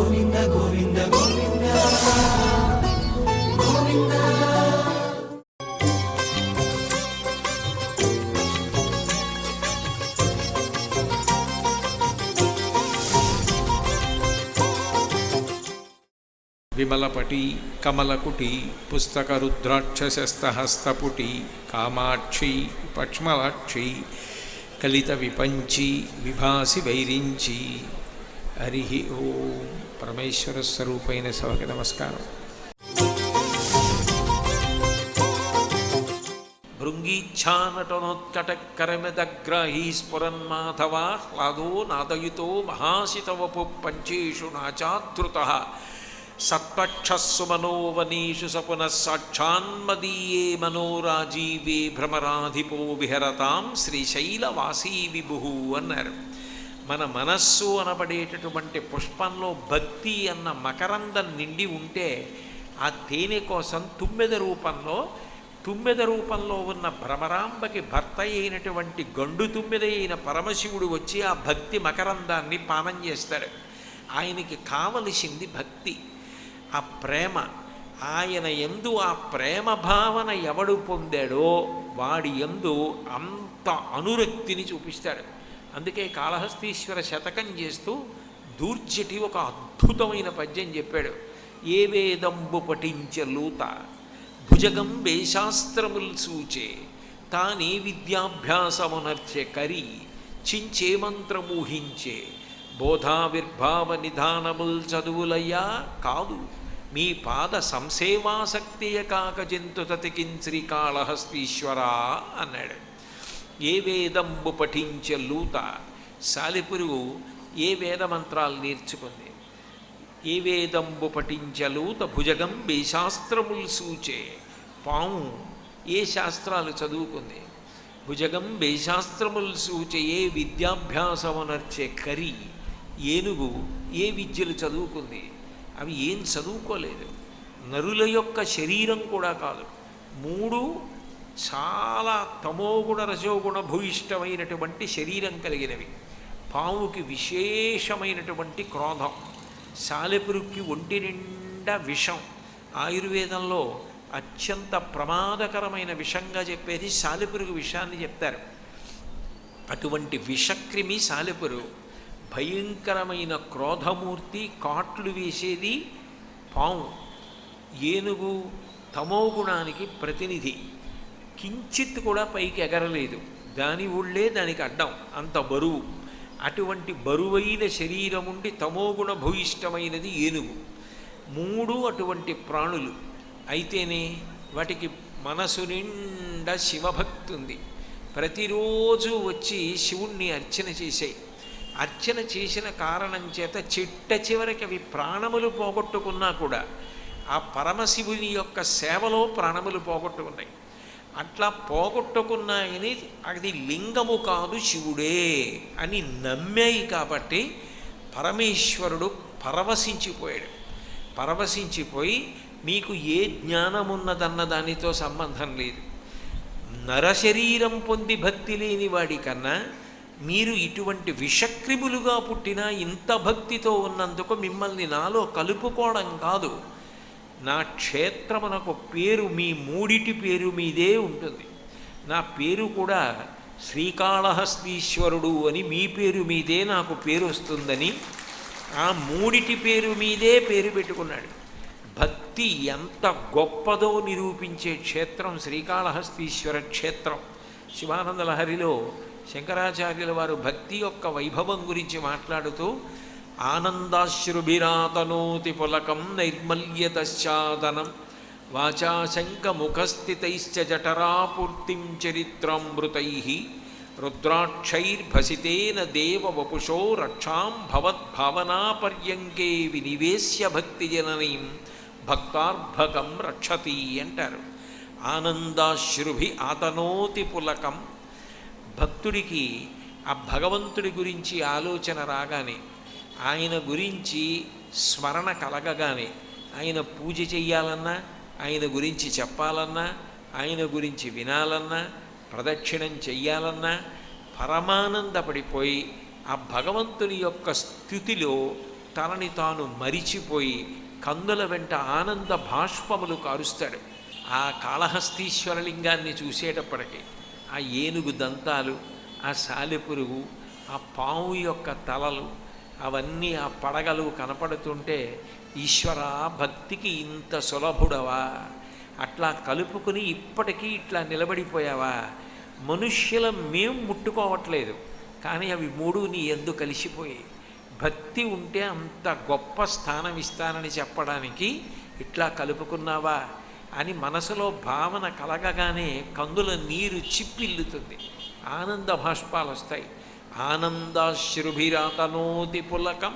గోవింద గోవింద గోవింద గోవింద. విమలపటి కమలకుటి పుస్తక రుద్రాక్షసస్తహస్తపుటి కామాక్షి పక్ష్మలాక్షి కలిత విపంచి విభాసి వైరించి. హరి ఓం. పరమేశ్వర స్వరూపైన సభకి నమస్కారం. భృంగీచ్ఛానటనోత్కటకరమిదగ్రాహీ స్ఫురన్మాధవాహ్లాదో నాదయుతో మహాశితవపు పంచేషు నాచాధృతః సత్పక్షస్సు మనోవనీషు సపునః సాక్షాన్మదీయే మనోరాజీవే భ్రమరాధిపో విహరతాం శ్రీశైలవాసీ విభుః అన్నారు. మన మనస్సు అనబడేటటువంటి పుష్పంలో భక్తి అన్న మకరందం నిండి ఉంటే ఆ తేనె కోసం తుమ్మెద రూపంలో ఉన్న భ్రమరాంబకి భర్త అయినటువంటి గండు తుమ్మెద అయిన పరమశివుడు వచ్చి ఆ భక్తి మకరందాన్ని పానం చేస్తాడు. ఆయనకి కావలసింది భక్తి, ఆ ప్రేమ. ఆయన యందు ఆ ప్రేమ భావన ఎవడు పొందాడో వాడి యందు అంత అనురక్తిని చూపిస్తాడు. అందుకే కాళహస్తీశ్వర శతకం చేస్తూ దూర్జటి ఒక అద్భుతమైన పద్యం చెప్పాడు. ఏ వేదంబు పఠించలూత భుజగం వేశాస్త్రముల్ సూచే తానే విద్యాభ్యాసమునర్చె కరి చించే మంత్రమూహించే బోధావిర్భావ నిధానముల్ చదువులయ్యా కాదు మీ పాద సంసేవాసక్తియ కాక జంతు తతికిన్ శ్రీకాళహస్తీశ్వరా అన్నాడు. ఏ వేదంబు పఠించే లూత, సాలిపురుగు ఏ వేదమంత్రాలు నేర్చుకుంది. ఏ వేదంబు పఠించలూత భుజగం వేశాస్త్రముల్ సూచే, పాము ఏ శాస్త్రాలు చదువుకుంది. భుజగం వేశాస్త్రముల్ సూచే ఏ విద్యాభ్యాసమునర్చే కరి, ఏనుగు ఏ విద్యలు చదువుకుంది. అవి ఏం చదువుకోలేదు. నరుల యొక్క శరీరం కూడా కాదు. మూడు చాలా తమోగుణ రజోగుణ భూయిష్టమైనటువంటి శరీరం కలిగినవి. పాముకి విశేషమైనటువంటి క్రోధం, సాలెపురుక్కి ఒంటి నిండా విషం. ఆయుర్వేదంలో అత్యంత ప్రమాదకరమైన విషంగా చెప్పేది సాలెపురుగు విషాన్ని చెప్తారు. అటువంటి విషక్రిమి సాలెపురుగు. భయంకరమైన క్రోధమూర్తి, కాట్లు వేసేది పాము. ఏనుగు తమోగుణానికి ప్రతినిధి. కించిత్ కూడా పైకి ఎగరలేదు, దాని ఊళ్ళే దానికి అడ్డం, అంత బరువు. అటువంటి బరువైన శరీరముండి తమోగుణ భూయిష్టమైనది ఏనుగు. మూడు అటువంటి ప్రాణులు అయితేనే వాటికి మనసు నిండా శివభక్తి ఉంది. ప్రతిరోజు వచ్చి శివుణ్ణి అర్చన చేశాయి. అర్చన చేసిన కారణం చేత చిట్ట చివరికి అవి ప్రాణములు పోగొట్టుకున్నా కూడా ఆ పరమశివుని యొక్క సేవలో ప్రాణములు పోగొట్టుకున్నాయి. అట్లా పోగొట్టుకున్నాయని అది లింగము కాదు శివుడే అని నమ్మాయి. కాబట్టి పరమేశ్వరుడు పరవశించిపోయాడు. పరవశించిపోయి మీకు ఏ జ్ఞానమున్నదన్న దానితో సంబంధం లేదు. నరశరీరం పొంది భక్తి లేని వాడి కన్నా మీరు ఇటువంటి విషక్రిములుగా పుట్టినా ఇంత భక్తితో ఉన్నందుకు మిమ్మల్ని నాలో కలుపుకోవడం కాదు, నా క్షేత్రమునకు పేరు మీ మూడిటి పేరు మీదే ఉంటుంది. నా పేరు కూడా శ్రీకాళహస్తీశ్వరుడు అని మీ పేరు మీదే నాకు పేరు వస్తుందని ఆ మూడిటి పేరు మీదే పేరు పెట్టుకున్నాడు. భక్తి ఎంత గొప్పదో నిరూపించే క్షేత్రం శ్రీకాళహస్తీశ్వర క్షేత్రం. శివానంద లహరిలో శంకరాచార్యుల వారు భక్తి యొక్క వైభవం గురించి మాట్లాడుతూ ఆనందాశ్రుభిరాతనోతి పులకం నైర్మల్యతశ్చాదనం వాచాశంకముఖస్థితైశ్చ జఠరాపూర్తిం చరిత్రామృతైః రుద్రాక్షైర్భసితేన దేవ వపుషో రక్షాం భవద్భావనాపర్యంకే వినివేశ్య భక్తిజననీం భక్తార్భకం రక్షతి అంటారు. ఆనందాశ్రుభి ఆతనోతి పులకం. భక్తుడికి ఆ భగవంతుడి గురించి ఆలోచన రాగానే, ఆయన గురించి స్మరణ కలగగానే, ఆయన పూజ చెయ్యాలన్నా, ఆయన గురించి చెప్పాలన్నా, ఆయన గురించి వినాలన్నా, ప్రదక్షిణం చెయ్యాలన్నా పరమానందపడిపోయి ఆ భగవంతుని యొక్క స్థుతిలో తనని తాను మరిచిపోయి కందుల వెంట ఆనంద భాష్పములు కారుస్తాడు. ఆ కాళహస్తీశ్వరలింగాన్ని చూసేటప్పటికి ఆ ఏనుగు దంతాలు, ఆ సాలెపురుగు, ఆ పాము యొక్క తలలు, అవన్నీ ఆ పడగలు కనపడుతుంటే ఈశ్వర భక్తికి ఇంత సులభుడవా, అట్లా కలుపుకుని ఇప్పటికీ ఇట్లా నిలబడిపోయావా, మనుష్యులం మేం ముట్టుకోవట్లేదు కానీ అవి మూడు నీ యందు కలిసిపోయాయి, భక్తి ఉంటే అంత గొప్ప స్థానం ఇస్తానని చెప్పడానికి ఇట్లా కలుపుకున్నావా అని మనసులో భావన కలగగానే కందుల నీరు చిప్పిల్లుతుంది, ఆనంద భాష్పాలు వస్తాయి. ఆనందాశ్రుభిరాతనోతి పులకం.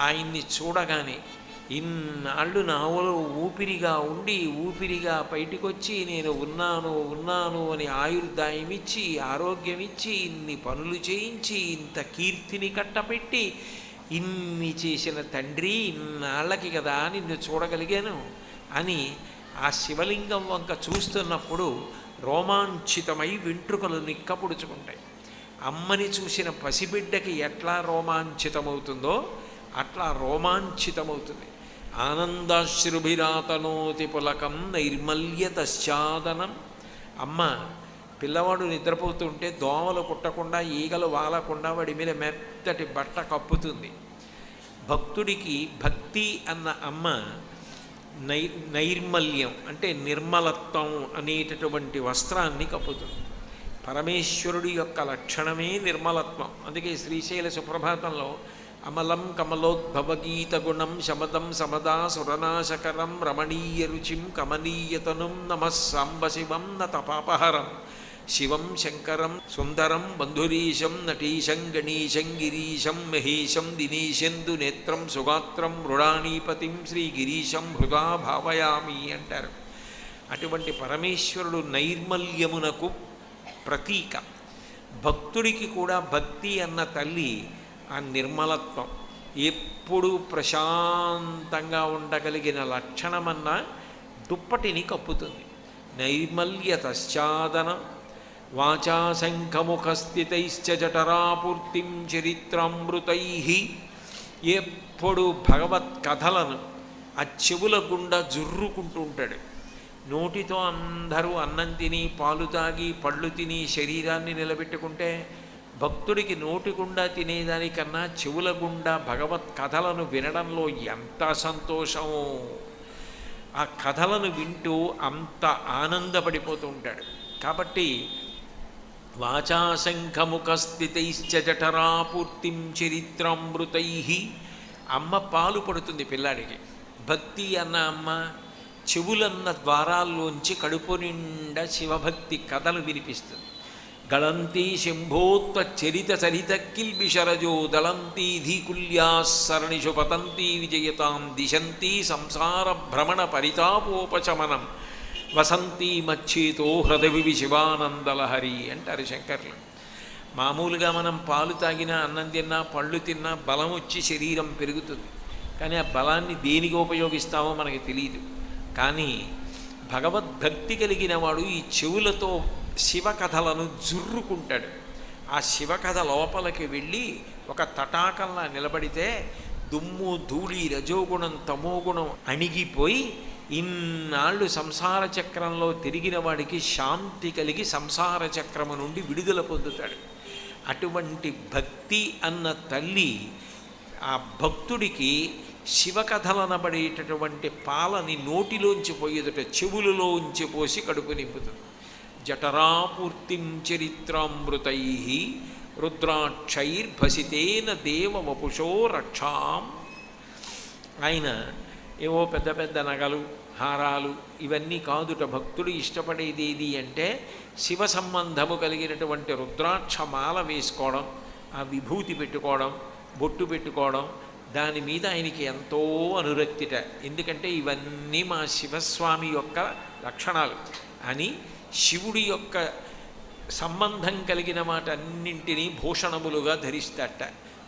ఆయన్ని చూడగానే ఇన్నాళ్ళు నావలో ఊపిరిగా ఉండి ఊపిరిగా బయటికొచ్చి నేను ఉన్నాను ఉన్నాను అని ఆయుర్దాయం ఇచ్చి ఆరోగ్యం ఇచ్చి ఇన్ని పనులు చేయించి ఇంత కీర్తిని కట్టపెట్టి ఇన్ని చేసిన తండ్రి ఇన్నాళ్ళకి కదా నిన్ను చూడగలిగాను అని ఆ శివలింగం వంక చూస్తున్నప్పుడు రోమాంచితమై వెంట్రుకలు నిక్కపుడుచుకుంటాయి. అమ్మని చూసిన పసిబిడ్డకి ఎట్లా రోమాంచితమవుతుందో అట్లా రోమాంచితమవుతుంది. ఆనందాశ్రుభిరాతనోతి పులకం నైర్మల్యతశ్చాదనం. అమ్మ పిల్లవాడు నిద్రపోతుంటే దోమలు కుట్టకుండా ఈగలు వాలకుండా వాడి మీద మెత్తటి బట్ట కప్పుతుంది. భక్తుడికి భక్తి అన్న అమ్మ నైర్మల్యం అంటే నిర్మలత్వం అనేటటువంటి వస్త్రాన్ని కప్పుతుంది. పరమేశ్వరుడి యొక్క లక్షణమే నిర్మలత్వం. అందుకే శ్రీశైల సుప్రభాతంలో అమలం కమలోద్భవగీతగుణం శమదం సమదా సురనాశకరం రమణీయ రుచిం కమనీయతనుం నమః సాంబశివం నతపాపహరం శివం శంకరం సుందరం బంధురీశం నటీశం గణీశం గిరీశం మహేశం దినేశందు నేత్రం సుగాత్రం మృడానీపతిం శ్రీగిరీశం హృదా భావయామి అంటారు. అటువంటి పరమేశ్వరుడు నైర్మల్యమునకు ప్రతీక. భక్తుడికి కూడా భక్తి అన్న తల్లి ఆ నిర్మలత్వం, ఎప్పుడు ప్రశాంతంగా ఉండగలిగిన లక్షణమన్న దుప్పటిని కప్పుతుంది. నైర్మల్యతశ్చాదనం వాచాశంఖముఖస్థితైశ్చ జఠరాపూర్తిం చరిత్రామృతై. ఎప్పుడు భగవత్ కథలను ఆ చెవుల గుండా జుర్రుకుంటూ ఉంటాడు. నోటితో అందరూ అన్నం తిని పాలు తాగి పళ్ళు తిని శరీరాన్ని నిలబెట్టుకుంటే భక్తుడికి నోటి గుండా తినేదానికన్నా చెవుల గుండా భగవత్ కథలను వినడంలో ఎంత సంతోషమో. ఆ కథలను వింటూ అంత ఆనందపడిపోతూ ఉంటాడు. కాబట్టి వాచాశంఖముఖస్థితైశ్చ జఠరాపూర్తిం చరిత్రామృతై. అమ్మ పాలు పడుతుంది పిల్లాడికి. భక్తి అన్న అమ్మ చెవులన్న ద్వారాల్లోంచి కడుపు నిండా శివభక్తి కథలు వినిపిస్తుంది. గళంతీ శంభోత్వ చరిత సరిత కిల్బిషరజో దళంతీ ధీకుల్యాసరణిషు పతంతీ విజయతాం దిశంతీ సంసార భ్రమణ పరితాపోపశమనం వసంతీ మచ్చేతో హృదవి శివానందలహరి అంటారు శంకర్లు. మామూలుగా మనం పాలు తాగినా అన్నం తిన్నా పళ్ళు తిన్నా బలం వచ్చి శరీరం పెరుగుతుంది. కానీ ఆ బలాన్ని దేనికి ఉపయోగిస్తామో మనకి తెలియదు. కానీ భగవద్భక్తి కలిగిన వాడు ఈ చెవులతో శివకథలను జుర్రుకుంటాడు. ఆ శివకథ లోపలికి వెళ్ళి ఒక తటాకంలా నిలబడితే దుమ్ము ధూళి రజోగుణం తమోగుణం అణిగిపోయి ఇన్నాళ్ళు సంసార చక్రంలో తిరిగిన వాడికి శాంతి కలిగి సంసార చక్రము నుండి విడుదల పొందుతాడు. అటువంటి భక్తి అన్న తల్లి ఆ భక్తుడికి శివకథలనబడేటటువంటి పాలని నోటిలోంచి పోయేదట చెవులలోంచి పోసి కడుపు నింపుతుంది. జఠరాపూర్తిం చరిత్రామృతై రుద్రాక్షైర్భసితేన దేవవపుషో రక్షాం. ఆయన ఏవో పెద్ద పెద్ద నగలు హారాలు ఇవన్నీ కాదుట. భక్తుడు ఇష్టపడేది ఏది అంటే శివ సంబంధము కలిగినటువంటి రుద్రాక్ష మాల వేసుకోవడం, ఆ విభూతి పెట్టుకోవడం, బొట్టు పెట్టుకోవడం, దాని మీద ఆయనకి ఎంతో అనురక్తిట. ఎందుకంటే ఇవన్నీ మా శివస్వామి యొక్క లక్షణాలు అని శివుడి యొక్క సంబంధం కలిగిన వాటన్నింటినీ భూషణములుగా ధరిస్తాట.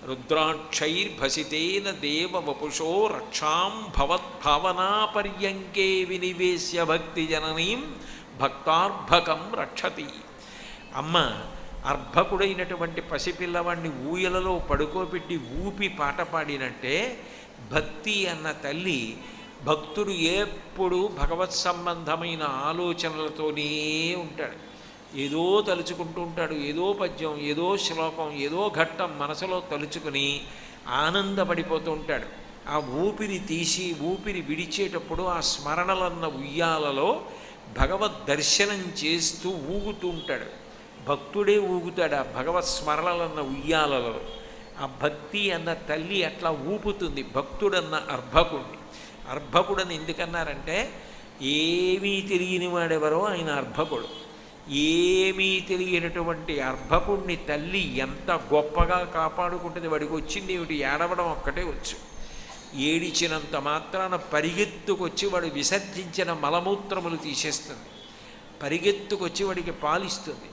రుద్రాక్షైర్భసితేన దేవవపుషో రక్షాం భవద్భావనాపర్యంకే వినివేశ్య భక్తి జననీం భక్తార్భకం రక్షతి. అమ్మ అర్భకుడైనటువంటి పసిపిల్లవాడిని ఊయలలో పడుకోబెట్టి ఊపి పాట పాడినట్టే భక్తి అన్న తల్లి భక్తుడు ఎప్పుడు భగవత్ సంబంధమైన ఆలోచనలతోనే ఉంటాడు. ఏదో తలుచుకుంటూ ఉంటాడు, ఏదో పద్యం, ఏదో శ్లోకం, ఏదో ఘట్టం మనసులో తలుచుకుని ఆనందపడిపోతూ ఉంటాడు. ఆ ఊపిరి తీసి ఊపిరి విడిచేటప్పుడు ఆ స్మరణలన్న ఉయ్యాలలో భగవద్ దర్శనం చేస్తూ ఊగుతూ ఉంటాడు. భక్తుడే ఊగుతాడు ఆ భగవత్ స్మరణలన్న ఉయ్యాలలో. ఆ భక్తి అన్న తల్లి అట్లా ఊపుతుంది భక్తుడన్న అర్భకుడిని. అర్భకుడని ఎందుకన్నారంటే ఏమీ తెలియని వాడెవరో ఆయన అర్భకుడు. ఏమీ తెలియనటువంటి అర్భకుడిని తల్లి ఎంత గొప్పగా కాపాడుకుంటుంది. వాడికి వచ్చింది ఏమిటి? ఏడవడం ఒక్కటే వచ్చు. ఏడిచినంత మాత్రాన పరిగెత్తుకొచ్చి వాడు విసర్జించిన మలమూత్రములు తీసేస్తుంది. పరిగెత్తుకొచ్చి వాడికి పాలిస్తుంది.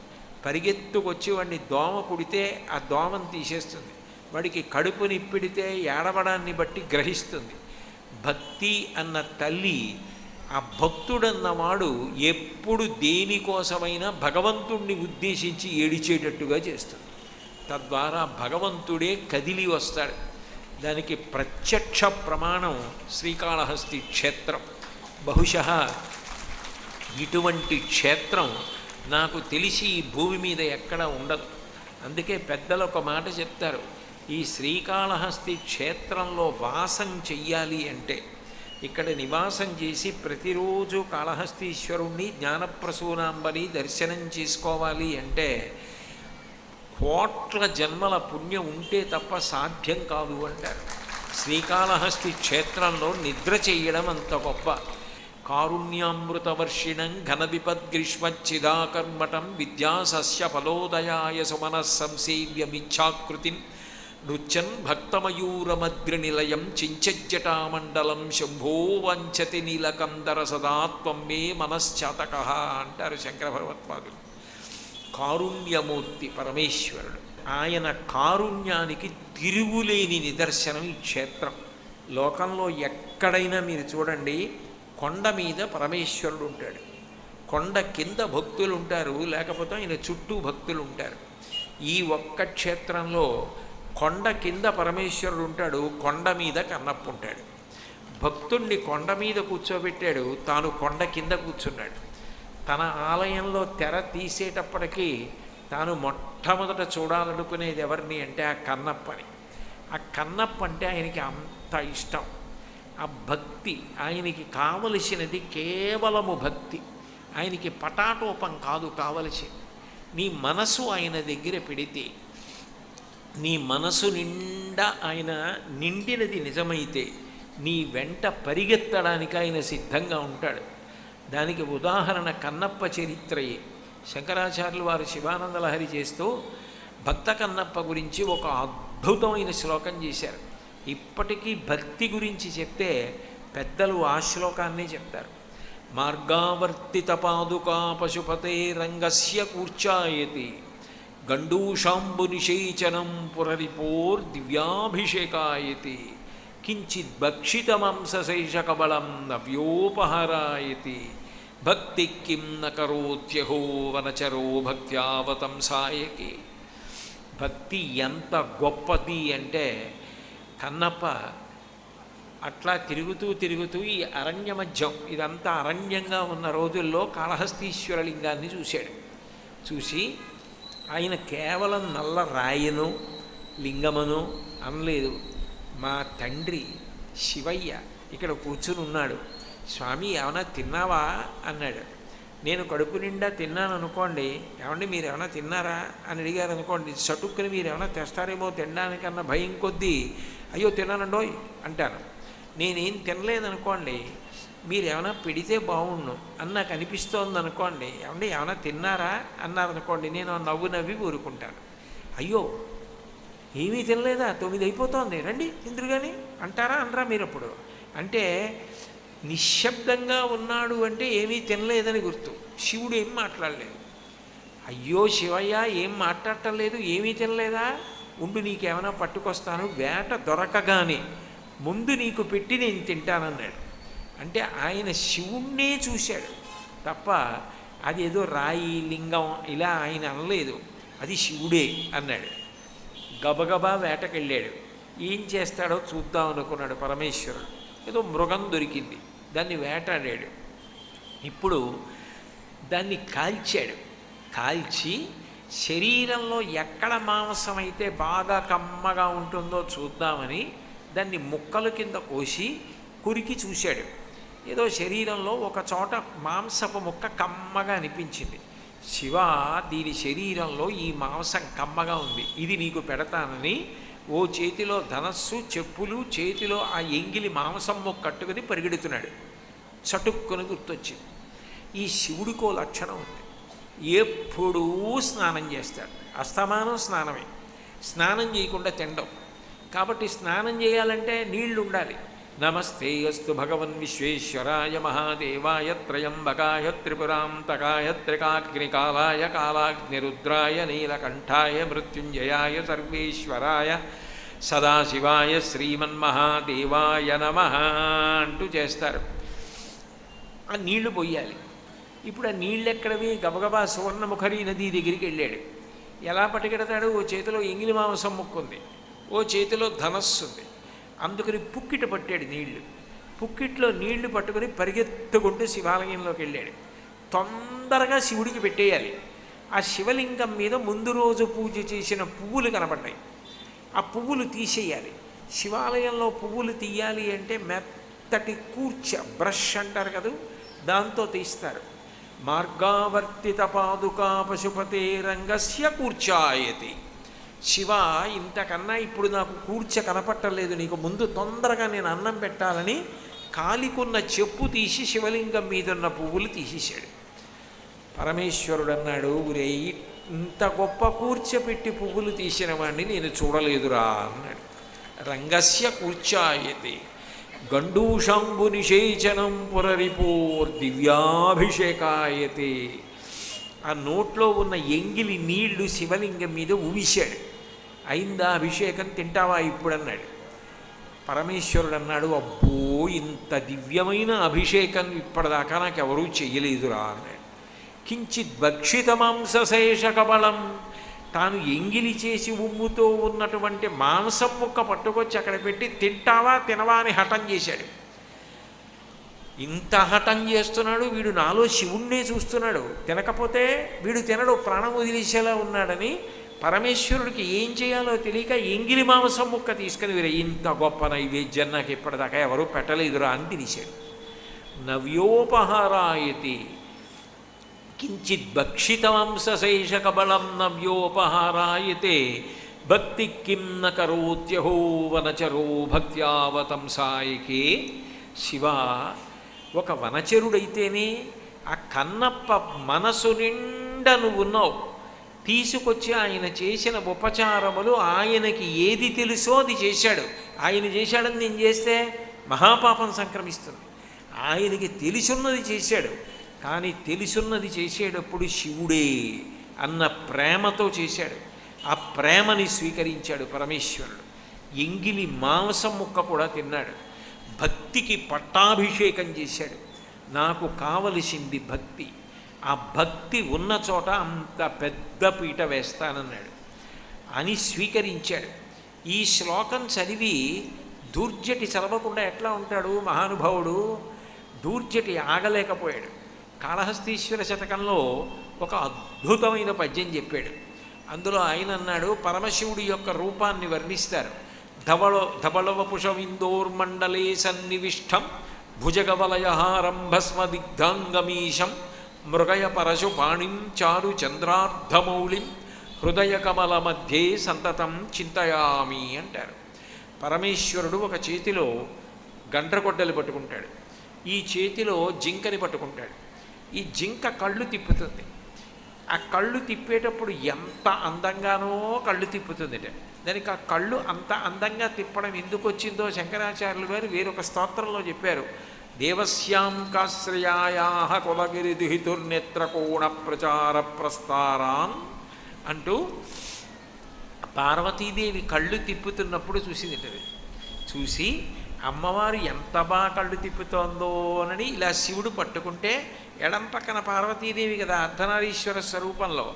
పరిగెత్తుకొచ్చి వాడిని దోమ కుడితే ఆ దోమను తీసేస్తుంది. వాడికి కడుపు నిప్పిడితే ఏడవడాన్ని బట్టి గ్రహిస్తుంది. భక్తి అన్న తల్లి ఆ భక్తుడన్నవాడు ఎప్పుడు దేనికోసమైనా భగవంతుణ్ణి ఉద్దేశించి ఏడిచేటట్టుగా చేస్తుంది. తద్వారా భగవంతుడే కదిలి వస్తాడు. దానికి ప్రత్యక్ష ప్రమాణం శ్రీకాళహస్తి క్షేత్రం. బహుశः ఇటువంటి క్షేత్రం నాకు తెలిసి ఈ భూమి మీద ఎక్కడ ఉండదు. అందుకే పెద్దలు ఒక మాట చెప్తారు, ఈ శ్రీకాళహస్తి క్షేత్రంలో వాసం చెయ్యాలి అంటే, ఇక్కడ నివాసం చేసి ప్రతిరోజు కాళహస్తీశ్వరుణ్ణి జ్ఞానప్రసూనాంబని దర్శనం చేసుకోవాలి అంటే కోట్ల జన్మల పుణ్యం ఉంటే తప్ప సాధ్యం కాదు అంటారు. శ్రీకాళహస్తి క్షేత్రంలో నిద్ర చేయడం అంత గొప్ప. కారుణ్యామృతవర్షిణం ఘన విపద్గ్రీష్మచ్చిదాకర్మటం విద్యాసస్య ఫలోదయాయ సుమనః సంసేవ్యమిచ్ఛాకృతిం నృత్యన్ భక్తమయూరమద్రినిలయం చించజ్జటామండలం శంభో వంచతి నీలకందర సదాత్వం మే మనశ్చాతకః అంటారు శంకర భగవత్పాదులు. కారుణ్యమూర్తి పరమేశ్వరుడు. ఆయన కారుణ్యానికి తిరుగులేని నిదర్శనం ఈ క్షేత్రం. లోకంలో ఎక్కడైనా మీరు చూడండి, కొండ మీద పరమేశ్వరుడు ఉంటాడు, కొండ కింద భక్తులు ఉంటారు, లేకపోతే ఆయన చుట్టూ భక్తులు ఉంటారు. ఈ ఒక్క క్షేత్రంలో కొండ కింద పరమేశ్వరుడు ఉంటాడు, కొండ మీద కన్నప్ప ఉంటాడు. భక్తుణ్ణి కొండ మీద కూర్చోబెట్టాడు, తాను కొండ కింద కూర్చున్నాడు. తన ఆలయంలో తెర తీసేటప్పటికీ తాను మొట్టమొదట చూడాలనుకునేది ఎవరిని అంటే ఆ కన్నప్పని. ఆ కన్నప్ప అంటే ఆయనకి అంత ఇష్టం. ఆ భక్తి ఆయనకి కావలసినది కేవలము భక్తి. ఆయనకి పటాటోపం కాదు కావలసింది. నీ మనసు ఆయన దగ్గర పెడితే, నీ మనసు నిండా ఆయన నిండినది నిజమైతే నీ వెంట పరిగెత్తడానికి ఆయన సిద్ధంగా ఉంటాడు. దానికి ఉదాహరణ కన్నప్ప చరిత్రయే. శంకరాచార్యులు వారు శివానందలహరి చేస్తూ భక్త కన్నప్ప గురించి ఒక అద్భుతమైన శ్లోకం చేశారు. ఇప్పటికీ భక్తి గురించి చెప్తే పెద్దలు ఆ శ్లోకాన్నే చెప్తారు. మార్గావర్తిత పాదుకా పశుపతే రంగస్య కూర్చాయతి గండూషాంబు నిషేచనం పురరిపోర్ దివ్యాభిషేకాయతి కించిత్ భక్షితమంశశేషకబలం నవ్యోపహరాయతి భక్తి కిం న కరోత్యహో వనచరో భక్త్యావతంసాయకి. భక్తి ఎంత గొప్పది అంటే కన్నప్ప అట్లా తిరుగుతూ తిరుగుతూ ఈ అరణ్య మధ్యం, ఇదంతా అరణ్యంగా ఉన్న రోజుల్లో కాళహస్తీశ్వర లింగాన్ని చూశాడు. చూసి ఆయన కేవలం నల్ల రాయను లింగమను అనలేదు. మా తండ్రి శివయ్య ఇక్కడ కూర్చుని ఉన్నాడు, స్వామి ఏమైనా తిన్నావా అన్నాడు. నేను కడుపు నిండా తిన్నాను అనుకోండి, ఏమండి మీరు ఏమైనా తిన్నారా అని అడిగారు అనుకోండి, చటుక్కుని మీరు ఏమైనా తెస్తారేమో తినడానికన్నా భయం కొద్దీ అయ్యో తిన్నానండోయ్ అంటాను. నేనేం తినలేదనుకోండి, మీరు ఏమైనా పెడితే బాగుండు అని నాకు అనిపిస్తోంది అనుకోండి, ఏమండి ఏమైనా తిన్నారా అన్నారనుకోండి, నేను నవ్వు నవ్వి ఊరుకుంటాను. అయ్యో ఏమీ తినలేదా, 9 అయిపోతోంది రండి ఇంద్రు కానీ అంటారా అనరా మీరు? అప్పుడు అంటే నిశ్శబ్దంగా ఉన్నాడు అంటే ఏమీ తినలేదని గుర్తు. శివుడు ఏం మాట్లాడలేదు. అయ్యో శివయ్య ఏం మాట్లాడటం లేదు, ఏమీ తినలేదా, ఉండు నీకేమైనా పట్టుకొస్తాను, వేట దొరకగానే ముందు నీకు పెట్టి నేను తింటానన్నాడు. అంటే ఆయన శివుణ్ణే చూశాడు తప్ప అది ఏదో రాయి లింగం ఇలా ఆయన అనలేదు. అది శివుడే అన్నాడు. గబగబా వేటకెళ్ళాడు. ఏం చేస్తాడో చూద్దాం అనుకున్నాడు పరమేశ్వరుడు. ఏదో మృగం దొరికింది, దాన్ని వేటాడాడు. ఇప్పుడు దాన్ని కాల్చాడు. కాల్చి శరీరంలో ఎక్కడ మాంసం అయితే బాగా కమ్మగా ఉంటుందో చూద్దామని దాన్ని ముక్కల కింద కోసి కురికి చూశాడు. ఏదో శరీరంలో ఒక చోట మాంసపు ముక్క కమ్మగా అనిపించింది. శివ, దీని శరీరంలో ఈ మాంసం కమ్మగా ఉంది, ఇది నీకు పెడతానని ఓ చేతిలో ధనస్సు, చెప్పులు, చేతిలో ఆ ఎంగిలి మాంసం ముక్క కట్టుకుని పరిగెడుతున్నాడు. చటుక్కుని గుర్తొచ్చింది, ఈ శివుడికో లక్షణం ఉంది, ఎప్పుడూ స్నానం చేస్తాడు. అస్తమానం స్నానమే, స్నానం చేయకుండా తినడం. కాబట్టి స్నానం చేయాలంటే నీళ్లు ఉండాలి. నమస్తే అస్తు భగవన్ విశ్వేశ్వరాయ మహాదేవాయ త్రయంబకాయ త్రిపురాంతకాయ త్రికాగ్నికాలాయ కాలాగ్నిరుద్రాయ నీలకంఠాయ మృత్యుంజయాయ సర్వేశ్వరాయ సదాశివాయ శ్రీమన్మహాదేవాయ నమః అంటూ చేస్తారు. ఆ నీళ్లు పొయ్యాలి. ఇప్పుడు ఆ నీళ్ళు ఎక్కడవి? గబగబా సువర్ణముఖరి నది దగ్గరికి వెళ్ళాడు. ఎలా పట్టుకెడతాడు? ఓ చేతిలో ఎంగిలి మాంసం ముక్కుంది, ఓ చేతిలో ధనస్సు ఉంది. అందుకని పుక్కిట పట్టాడు నీళ్లు. పుక్కిట్లో నీళ్లు పట్టుకుని పరిగెత్తుకుంటూ శివాలయంలోకి వెళ్ళాడు. తొందరగా శివుడికి పెట్టేయాలి. ఆ శివలింగం మీద ముందు రోజు పూజ చేసిన పువ్వులు కనపడ్డాయి. ఆ పువ్వులు తీసేయాలి. శివాలయంలో పువ్వులు తీయాలి అంటే మెత్తటి కూర్చ, బ్రష్ అంటారు కదా, దాంతో తీస్తారు. మార్గావర్తిత పాదుకా పశుపతే రంగస్య కూర్చాయతి. శివ, ఇంతకన్నా ఇప్పుడు నాకు కూర్చ కనపట్టలేదు, నీకు ముందు తొందరగా నేను అన్నం పెట్టాలని కాలికున్న చెప్పు తీసి శివలింగం మీద ఉన్న పువ్వులు తీసేశాడు. పరమేశ్వరుడు అన్నాడు, ఒరే, ఇంత గొప్ప కూర్చపెట్టి పువ్వులు తీసిన వాడిని నేను చూడలేదురా అన్నాడు. రంగస్య కూర్చాయతి గండూషాంబు నిషేచనం పురరిపోర్ దివ్యాభిషేకాయతే. ఆ నోట్లో ఉన్న ఎంగిలి నీళ్లు శివలింగం మీద ఉవిశాడు. అయిందా అభిషేకం, తింటావా ఇప్పుడు అన్నాడు. పరమేశ్వరుడు అన్నాడు, అబ్బో, ఇంత దివ్యమైన అభిషేకం ఇప్పటిదాకా నాకు ఎవరూ చెయ్యలేదురా అన్నాడు. కించిత్ భక్షిత మాంసశేష కబళం. తాను ఎంగిలి చేసి ఉమ్ముతో ఉన్నటువంటి మాంసం ముక్క పట్టుకొచ్చి అక్కడ పెట్టి తింటావా తినవా అని హఠం చేశాడు. ఇంత హఠం చేస్తున్నాడు వీడు, నాలో శివుణ్ణే చూస్తున్నాడు, తినకపోతే వీడు తినడు, ప్రాణం వదిలేసేలా ఉన్నాడని పరమేశ్వరుడికి ఏం చేయాలో తెలియక ఎంగిలి మాంసం ముక్క తీసుకుని వీరు, ఇంత గొప్ప నైవేద్యం నాకు ఇప్పటిదాకా ఎవరూ పెట్టలేదురా అని తినేశాడు. నవ్యోపహారాయతి కించిత్ భక్షితమాంసశేష కబళం నవ్యోపహారాయతే భక్తి కిం న కరోత్యహో వనచరో భక్త్యావతంసాయకే. శివ, ఒక వనచరుడైతేనే ఆ కన్నప్ప మనసు నిండా నువ్వు ఉన్నావు. తీసుకొచ్చి ఆయన చేసిన ఉపచారములు ఆయనకి ఏది తెలుసో అది చేశాడు. ఆయన చేశాడని నేను చేస్తే మహాపాపం సంక్రమిస్తుంది. ఆయనకి తెలుసున్నది చేశాడు, కానీ తెలుసున్నది చేసేటప్పుడు శివుడే అన్న ప్రేమతో చేశాడు. ఆ ప్రేమని స్వీకరించాడు పరమేశ్వరుడు. ఎంగిలి మాంసం ముక్క కూడా తిన్నాడు. భక్తికి పట్టాభిషేకం చేశాడు. నాకు కావలసింది భక్తి, ఆ భక్తి ఉన్న చోట అంత పెద్ద పీట వేస్తానన్నాడు అని స్వీకరించాడు. ఈ శ్లోకం చదివి దూర్జటి చదవకుండా ఎట్లా ఉంటాడు మహానుభావుడు? దూర్జటి ఆగలేకపోయాడు. కాళహస్తీశ్వర శతకంలో ఒక అద్భుతమైన పద్యం చెప్పాడు. అందులో ఆయన అన్నాడు, పరమశివుడి యొక్క రూపాన్ని వర్ణిస్తారు. ధవళవపుషమిందోర్మండలే సన్నివిష్టం భుజగవలయహారం భస్మదిగ్ధాంగమీశం మృగయ పరశు పాణిం చారు చంద్రార్ధమౌళిం హృదయ కమల మధ్యే సంతతం చింతయామి అంటారు. పరమేశ్వరుడు ఒక చేతిలో గండ్రగొడ్డలు పట్టుకుంటాడు, ఈ చేతిలో జింకని పట్టుకుంటాడు. ఈ జింక కళ్ళు తిప్పుతుంది. ఆ కళ్ళు తిప్పేటప్పుడు ఎంత అందంగానో కళ్ళు తిప్పుతుంది. దానికి ఆ కళ్ళు అంత అందంగా తిప్పడం ఎందుకు వచ్చిందో శంకరాచార్యులు గారు వేరొక స్తోత్రంలో చెప్పారు. దేవస్యాం కాశ్రయాయా కులగిరిదుహితుర్నేత్రకోణ ప్రచార ప్రస్తారాన్ అంటూ పార్వతీదేవి కళ్ళు తిప్పుతున్నప్పుడు చూసింది. చూసి అమ్మవారు ఎంత బాగా కళ్ళు తిప్పుతోందో అని ఇలా శివుడు పట్టుకుంటే ఎడం పక్కన పార్వతీదేవి కదా అర్ధనారీశ్వర స్వరూపంలో,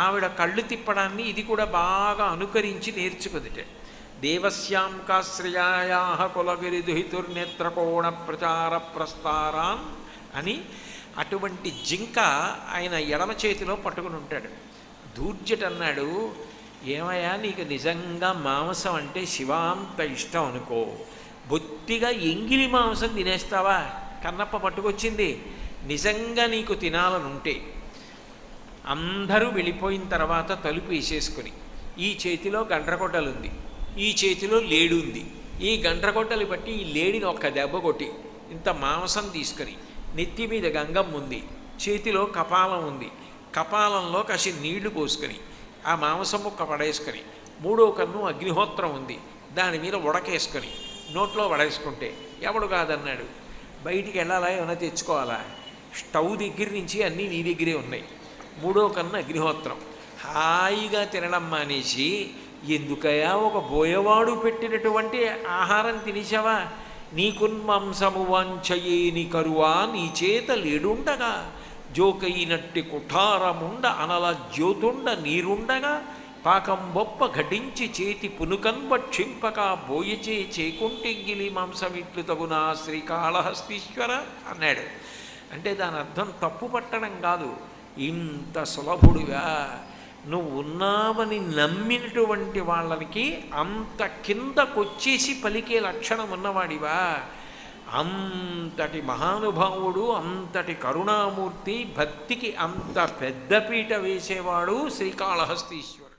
ఆవిడ కళ్ళు తిప్పడాన్ని ఇది కూడా బాగా అనుకరించి నేర్చుకుదిట. దేవస్యాం కాశ్రయాయా కులగిరిదుహితుర్నేత్రకోణ ప్రచార ప్రస్తారాన్ అని అటువంటి జింక ఆయన ఎడమ చేతిలో పట్టుకుని ఉంటాడు. దూర్జట అన్నాడు, ఏమయ్యా నీకు నిజంగా మాంసం అంటే శివాంత ఇష్టం అనుకో, బొత్తిగా ఎంగిలి మాంసం తినేస్తావా? కన్నప్ప పట్టుకొచ్చింది. నిజంగా నీకు తినాలనుంటే అందరూ వెళ్ళిపోయిన తర్వాత తలుపు వేసేసుకుని, ఈ చేతిలో గండ్రగొడ్డలుంది, ఈ చేతిలో లేడు ఉంది, ఈ గండ్రగొడ్డలు బట్టి ఈ లేడిని ఒక్క దెబ్బ కొట్టి ఇంత మాంసం తీసుకొని, నెత్తి మీద గంగమ్మ ఉంది, చేతిలో కపాలం ఉంది, కపాలంలో కాసి నీళ్లు పోసుకొని ఆ మాంసం ముక్క పడేసుకొని, మూడో కన్ను అగ్నిహోత్రం ఉంది, దాని మీద ఉడకేసుకొని నోట్లో పడేసుకుంటే ఎవడు కాదన్నాడు. బయటికి వెళ్ళాలా, ఏమైనా తెచ్చుకోవాలా? స్టవ్ దగ్గర నుంచి అన్నీ నీ దగ్గరే ఉన్నాయి. మూడో కన్ను అగ్నిహోత్రం. హాయిగా తినడం మానేసి ఎందుకయా ఒక బోయవాడు పెట్టినటువంటి ఆహారం తినేసావా? నీకున్మాంసము వాంఛయేని కరువా నీ చేత లేడుండగా, జోకైనట్టి కుఠారముండ అనల జ్యోతుండ నీరుండగా, పాకం బొప్ప ఘటించి చేతి పునుకన్ భక్షింపక బోయచే చేకుంటెంగిలి మాంసమిట్లు తగునా శ్రీకాళహస్తీశ్వర అన్నాడు. అంటే దాని అర్థం తప్పు పట్టడం కాదు, ఇంత సులభుడుగా నువ్వు ఉన్నావని నమ్మినటువంటి వాళ్ళకి అంత కిందకొచ్చేసి పలికే లక్షణం ఉన్నవాడివా? అంతటి మహానుభావుడు, అంతటి కరుణామూర్తి, భక్తికి అంత పెద్దపీట వేసేవాడు శ్రీకాళహస్తీశ్వరుడు.